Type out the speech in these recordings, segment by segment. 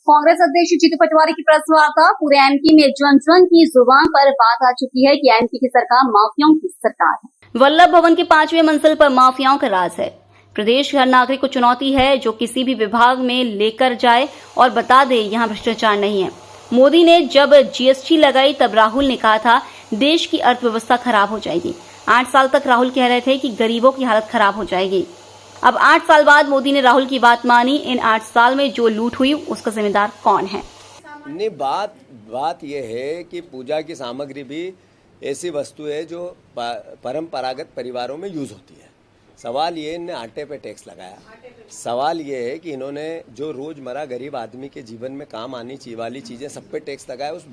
कांग्रेस अध्यक्ष जीतू पटवारी की प्रेस वार्ता। पूरे एमपी में जन की जुबान पर बात आ चुकी है कि एमपी की सरकार माफियाओं की सरकार है। वल्लभ भवन की 5वीं मंजिल पर माफियाओं का राज है। प्रदेश के हर नागरिक को चुनौती है जो किसी भी विभाग में लेकर जाए और बता दे यहाँ भ्रष्टाचार नहीं है। मोदी ने जब जीएसटी लगाई तब राहुल ने कहा था देश की अर्थव्यवस्था खराब हो जाएगी। 8 साल तक राहुल कह रहे थे कि गरीबों की हालत खराब हो जाएगी। अब 8 साल बाद मोदी ने राहुल की बात मानी। इन 8 साल में जो लूट हुई उसका जिम्मेदार कौन है? नहीं, बात यह है कि पूजा की सामग्री भी ऐसी वस्तु है जो परंपरागत परिवारों में यूज होती है। सवाल ये, इन्होंने आटे पे टैक्स लगाया। सवाल ये है कि इन्होंने जो रोजमर्रा गरीब आदमी के जीवन में काम आनी चाहिए वाली चीजें सब पे टैक्स लगाया। उस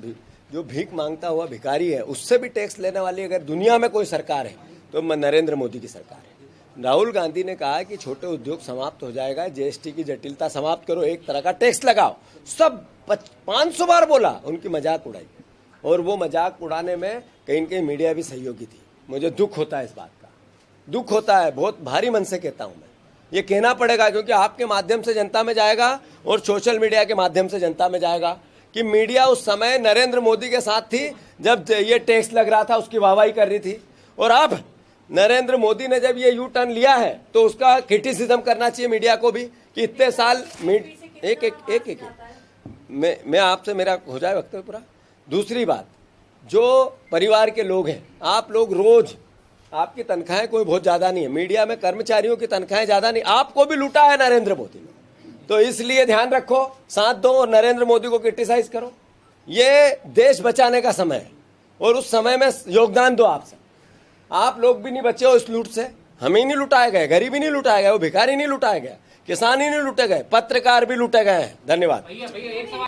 जो भीख मांगता हुआ भिखारी है उससे भी टैक्स लेने वाली अगर दुनिया में कोई सरकार है तो नरेंद्र मोदी की सरकार है। राहुल गांधी ने कहा कि छोटे उद्योग समाप्त हो जाएगा, जीएसटी की जटिलता समाप्त करो, एक तरह का टैक्स लगाओ। सब 500 बार बोला, उनकी मजाक उड़ाई और वो मजाक उड़ाने में कहीं न कहीं मीडिया भी सहयोगी थी। मुझे दुख होता है इस बात का, दुख होता है, बहुत भारी मन से कहता हूं मैं। ये कहना पड़ेगा क्योंकि आपके माध्यम से जनता में जाएगा और सोशल मीडिया के माध्यम से जनता में जाएगा कि मीडिया उस समय नरेंद्र मोदी के साथ थी जब ये टैक्स लग रहा था, उसकी वाहवाही कर रही थी। और अब नरेंद्र मोदी ने जब ये यू टर्न लिया है तो उसका क्रिटिसिज्म करना चाहिए मीडिया को भी कि इतने साल एक मैं आपसे मेरा हो जाए वक्त पूरा। दूसरी बात, जो परिवार के लोग हैं, आप लोग रोज, आपकी तनख्वाहें कोई बहुत ज्यादा नहीं है, मीडिया में कर्मचारियों की तनख्वाहें ज्यादा नहीं, आपको भी लूटा है नरेंद्र मोदी ने। तो इसलिए ध्यान रखो, साथ दो और नरेंद्र मोदी को क्रिटिसाइज करो। ये देश बचाने का समय है और उस समय में योगदान दो। आप लोग भी नहीं बचे हो इस लूट से। हम ही नहीं लुटाए गए, गरीब ही नहीं लुटाए गए, वो भिखारी नहीं लुटाए गए, किसान ही नहीं लुटे गए, पत्रकार भी लुटे गए हैं। धन्यवाद।